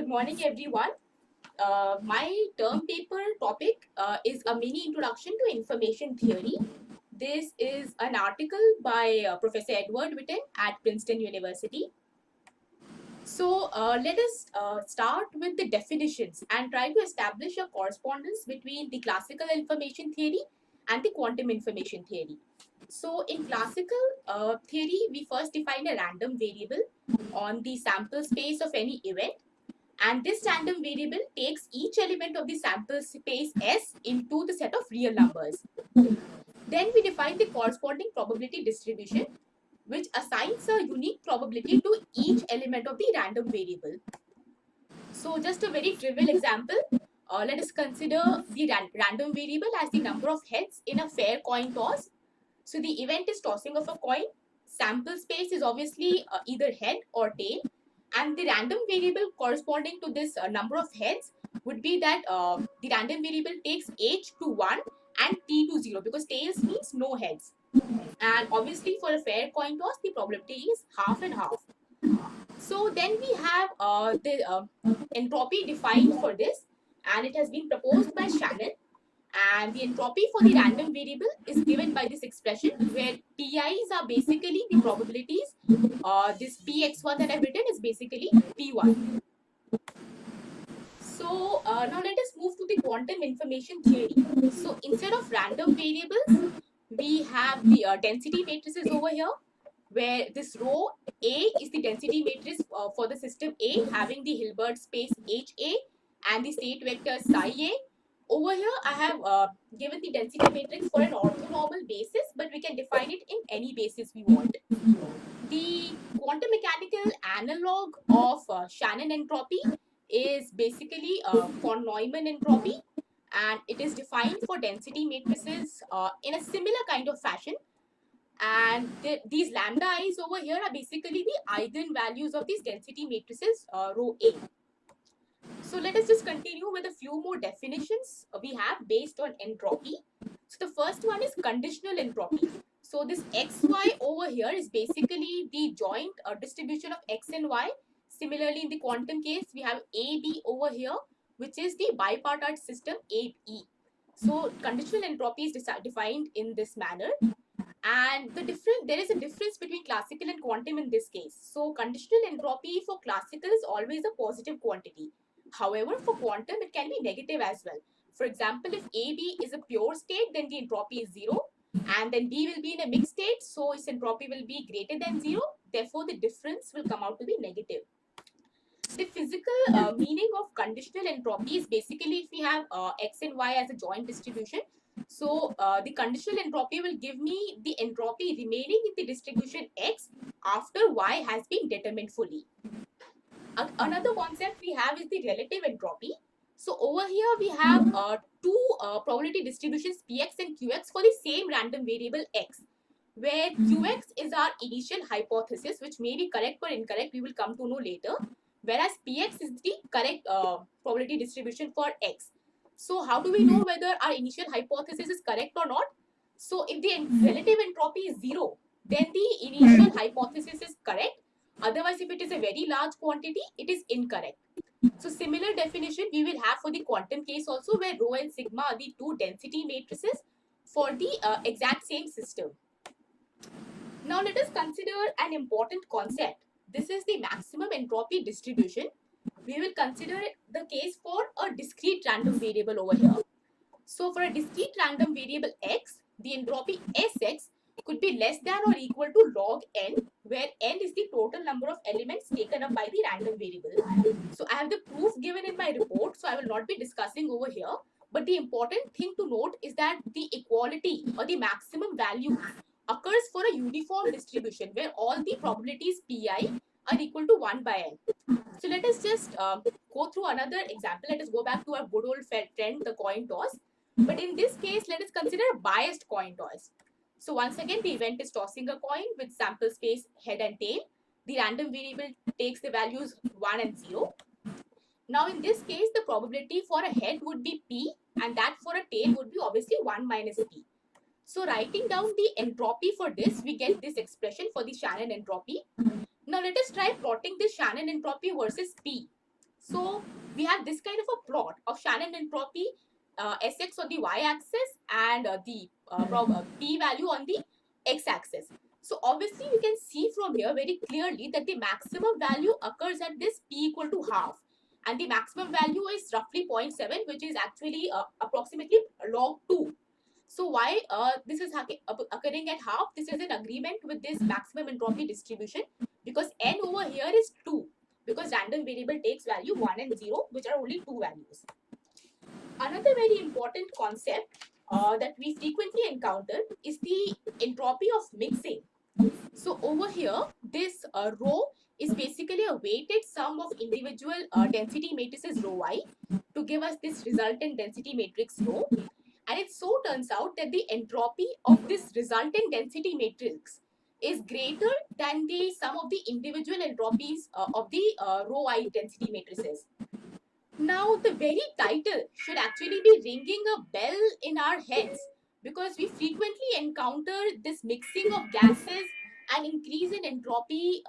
Good morning, everyone. My term paper topic is a mini introduction to information theory. This is an article by Professor Edward Witten at Princeton University. So let us start with the definitions and try to establish a correspondence between the classical information theory and the quantum information theory. So in classical theory, we first define a random variable on the sample space of any event, and this random variable takes each element of the sample space S into the set of real numbers. Then we define the corresponding probability distribution, which assigns a unique probability to each element of the random variable. So just a very trivial example, let us consider the random variable as the number of heads in a fair coin toss. So the event is tossing of a coin. Sample space is obviously either head or tail, and the random variable corresponding to this number of heads would be that the random variable takes h to 1 and t to 0, because tails means no heads. And obviously for a fair coin toss, the probability is half and half. So then we have the entropy defined for this, and it has been proposed by Shannon. And the entropy for the random variable is given by this expression, where pi's are basically the probabilities. This px1 that I've written is basically p1. So now let us move to the quantum information theory. So instead of random variables, we have the density matrices over here, where this row A is the density matrix for the system A, having the Hilbert space HA and the state vector psi A. Over here, I have given the density matrix for an orthonormal basis, but we can define it in any basis we want. The quantum mechanical analog of Shannon entropy is basically von Neumann entropy, and it is defined for density matrices in a similar kind of fashion. And these lambda i's over here are basically the eigenvalues of these density matrices row A. So let us just continue with a few more definitions we have based on entropy. So the first one is conditional entropy. So this xy over here is basically the joint distribution of x and y. Similarly, in the quantum case, we have AB over here, which is the bipartite system AE. So conditional entropy is defined in this manner. And there is a difference between classical and quantum in this case. So conditional entropy for classical is always a positive quantity. However, for quantum, it can be negative as well. For example, if AB is a pure state, then the entropy is 0. And then B will be in a mixed state, so its entropy will be greater than 0. Therefore, the difference will come out to be negative. The physical meaning of conditional entropy is basically if we have x and y as a joint distribution. So the conditional entropy will give me the entropy remaining in the distribution x after y has been determined fully. Another concept we have is the relative entropy. So over here we have two probability distributions px and qx for the same random variable x, where qx is our initial hypothesis, which may be correct or incorrect, we will come to know later, whereas px is the correct probability distribution for x. So how do we know whether our initial hypothesis is correct or not? So if the relative entropy is 0, then the initial hypothesis is correct. Otherwise, if it is a very large quantity, it is incorrect. So similar definition we will have for the quantum case also, where rho and sigma are the two density matrices for the exact same system. Now let us consider an important concept. This is the maximum entropy distribution. We will consider the case for a discrete random variable over here. So for a discrete random variable x, the entropy Sx could be less than or equal to log n, where n is the total number of elements taken up by the random variable. So I have the proof given in my report, so I will not be discussing over here. But the important thing to note is that the equality or the maximum value occurs for a uniform distribution where all the probabilities pi are equal to 1 by n. So let us just go through another example. Let us go back to our good old friend, the coin toss. But in this case, let us consider a biased coin toss. So once again, the event is tossing a coin with sample space head and tail. The random variable takes the values 1 and 0. Now in this case, the probability for a head would be p, and that for a tail would be obviously 1 minus p. So writing down the entropy for this, we get this expression for the Shannon entropy. Now let us try plotting this Shannon entropy versus P. So we have this kind of a plot of Shannon entropy, Sx on the y-axis and the p-value on the x-axis. So obviously we can see from here very clearly that the maximum value occurs at this p equal to half, and the maximum value is roughly 0.7, which is actually approximately log 2. So why this is occurring at half? This is in agreement with this maximum entropy distribution, because n over here is 2, because random variable takes value 1 and 0, which are only two values. Another very important concept that we frequently encounter is the entropy of mixing. So over here, this rho is basically a weighted sum of individual density matrices rho I to give us this resultant density matrix rho. And it so turns out that the entropy of this resultant density matrix is greater than the sum of the individual entropies of the rho I density matrices. Now, the very title should actually be ringing a bell in our heads, because we frequently encounter this mixing of gases and increase in entropy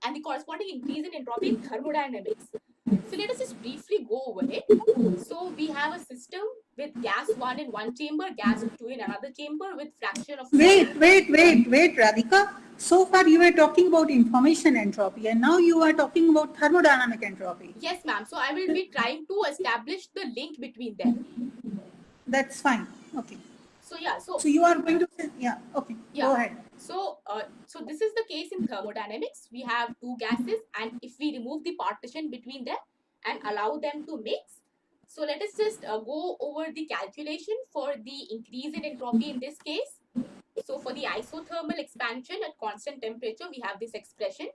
and the corresponding increase in entropy in thermodynamics. So let us just briefly go over it. So we have a system with gas 1 in one chamber, gas 2 in another chamber with fraction of Wait, Radhika. So far you were talking about information entropy and now you are talking about thermodynamic entropy. Yes, ma'am. So I will be trying to establish the link between them. That's fine. Okay. So yeah, So you are going to say, yeah, okay, yeah. go ahead. So this is the case in thermodynamics. We have two gases, and if we remove the partition between them and allow them to mix, so let us just go over the calculation for the increase in entropy in this case. So for the isothermal expansion at constant temperature, we have this expression.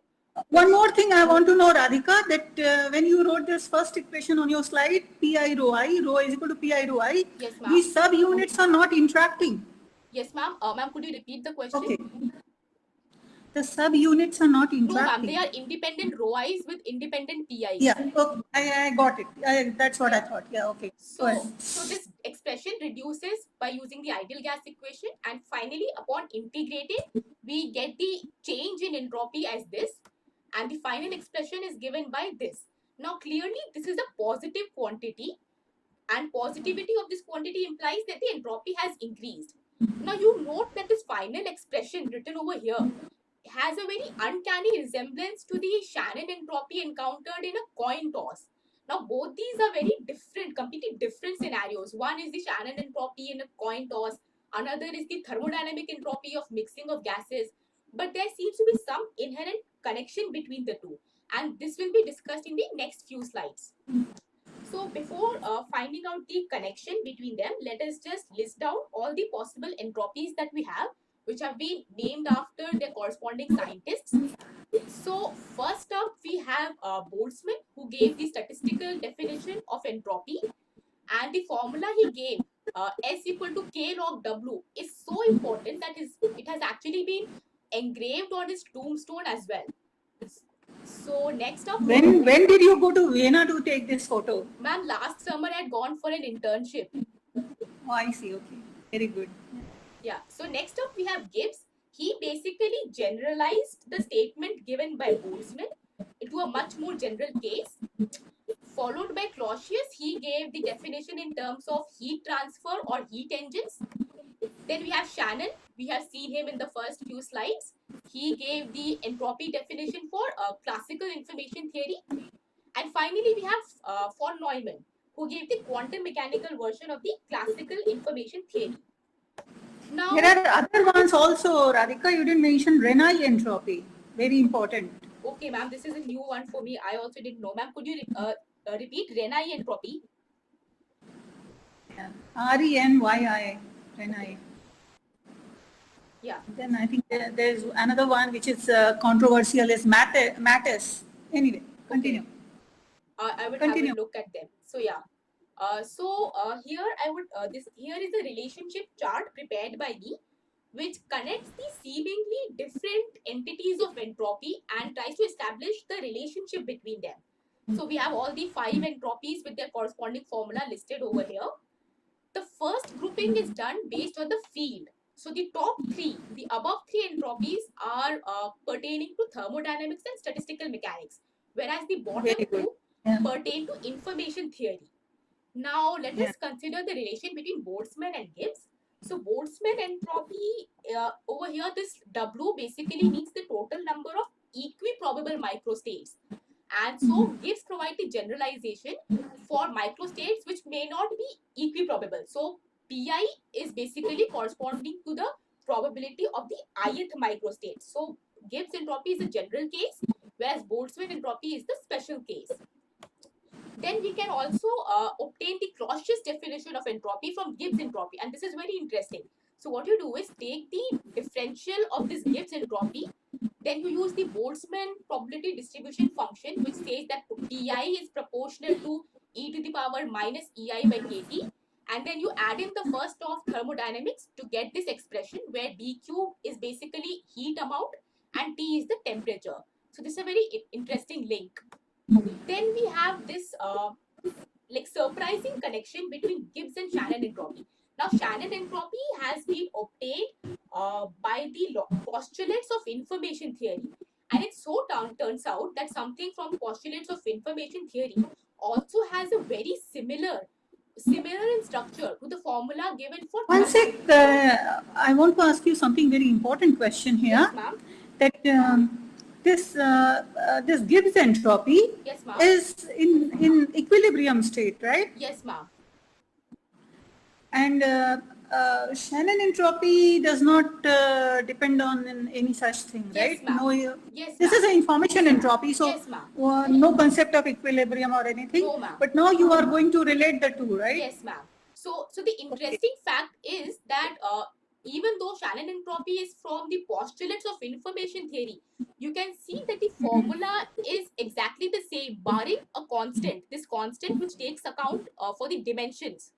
One more thing I want to know, Radhika, that when you wrote this first equation on your slide, pi rho I, rho is equal to pi rho I, Yes, ma'am. these subunits are not interacting. Yes, ma'am. Ma'am, could you repeat the question? Okay. The subunits are not No, ma'am. interacting. They are independent rho I's with independent pi's. Yeah, okay. I got it. That's what I thought. Yeah, okay. Go ahead. So this expression reduces by using the ideal gas equation, and finally upon integrating, we get the change in entropy as this, and the final expression is given by this. Now clearly this is a positive quantity, and positivity of this quantity implies that the entropy has increased. Now you note that this final expression written over here has a very uncanny resemblance to the Shannon entropy encountered in a coin toss. Now, both these are very different, completely different scenarios. One is the Shannon entropy in a coin toss, another is the thermodynamic entropy of mixing of gases. But there seems to be some inherent connection between the two, and this will be discussed in the next few slides. So, before finding out the connection between them, let us just list down all the possible entropies that we have, which have been named after their corresponding scientists. So first up, we have Boltzmann, who gave the statistical definition of entropy, and the formula he gave, S equal to K log W, is so important that it has actually been engraved on his tombstone as well. So next up, when did you go to Vienna to take this photo? Ma'am, last summer I had gone for an internship. Oh, I see. Okay, very good. Yeah. So next up we have Gibbs. He basically generalized the statement given by Boltzmann into a much more general case. Followed by Clausius, he gave the definition in terms of heat transfer or heat engines. Then we have Shannon. We have seen him in the first few slides. He gave the entropy definition for classical information theory. And finally, we have von Neumann, who gave the quantum mechanical version of the classical information theory. Now, there are other ones also, Radhika. You didn't mention Renai entropy. Very important. Okay, ma'am, this is a new one for me. I also didn't know. Ma'am, could you repeat Renai entropy? Yeah. RENYI, Renai. Yeah. Then I think there's another one which is controversial is Mattis. Anyway, continue. Okay. I would have a look at them. So yeah. Here I would here is a relationship chart prepared by me, which connects the seemingly different entities of entropy and tries to establish the relationship between them. So we have all the 5 entropies with their corresponding formula listed over here. The first grouping is done based on the field. So the top 3, the above 3 entropies are pertaining to thermodynamics and statistical mechanics, whereas the bottom 2 Yeah. pertain to information theory. Now, let Yeah. us consider the relation between Boltzmann and Gibbs. So, Boltzmann entropy, over here, this W basically means the total number of equiprobable microstates. And so, Gibbs provide the generalization for microstates which may not be equiprobable. So, Pi is basically corresponding to the probability of the ith microstate. So, Gibbs entropy is a general case, whereas Boltzmann entropy is the special case. Then we can also obtain the Clausius definition of entropy from Gibbs entropy, and this is very interesting. So what you do is take the differential of this Gibbs entropy, then you use the Boltzmann probability distribution function, which says that Pi is proportional to e to the power minus ei by kt, and then you add in the first law of thermodynamics to get this expression where dq is basically heat amount and T is the temperature. So this is a very interesting link. Then we have this like surprising connection between Gibbs and Shannon entropy. Now, Shannon entropy has been obtained by the postulates of information theory, and it so turns out that something from postulates of information theory also has a very similar in structure to the formula given for One sec, I want to ask you something very important question here. Yes, ma'am. That this Gibbs entropy Yes, ma'am. is in equilibrium state, right? Yes, ma'am. And Shannon entropy does not depend on any such thing, right? Yes, ma'am. No, Yes, this is an information entropy, so Yes, ma'am. no concept of equilibrium or anything. No, ma'am. But now you are going to relate the two, right? Yes, ma'am. So the interesting fact is that even though Shannon entropy is from the postulates of information theory, you can see that the formula is exactly the same, barring a constant. This constant which takes account for the dimensions.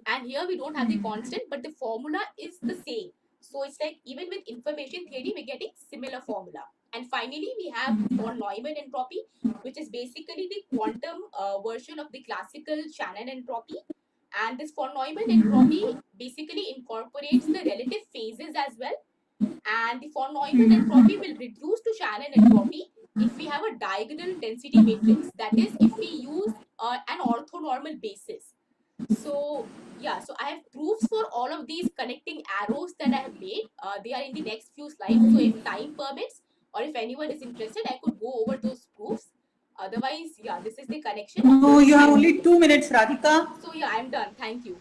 And here we don't have the constant, but the formula is the same. So it's like even with information theory, we're getting similar formula. And finally, we have von Neumann entropy, which is basically the quantum version of the classical Shannon entropy. And this von Neumann entropy basically incorporates the relative phases as well. And the von Neumann entropy will reduce to Shannon entropy if we have a diagonal density matrix. That is, if we use an orthonormal basis. So yeah, so I have proofs for all of these connecting arrows that I have made. They are in the next few slides. So if time permits, or if anyone is interested, I could go over those proofs. Otherwise, yeah, this is the connection. No, you have only 2 minutes, Radhika. So yeah, I'm done. Thank you.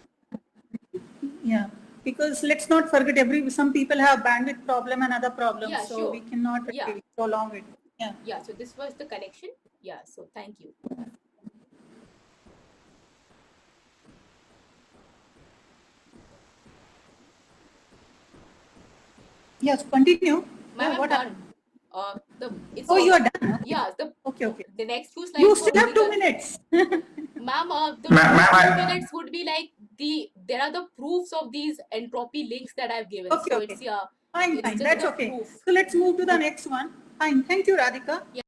Yeah, because let's not forget some people have bandwidth problem and other problems, Yeah, so sure. we cannot really prolong it. Yeah. Yeah, so this was the connection. Yeah, so thank you. Yes, continue. Ma'am, What I'm done. It's you are done. Yeah, Okay. the next few slides. You still have 2 minutes. Ma'am, the next 2 minutes would be like there are the proofs of these entropy links that I've given. Okay, So okay. it's Fine. just That's the okay. proof. So let's move to the next one. Fine. Thank you, Radhika. Yeah.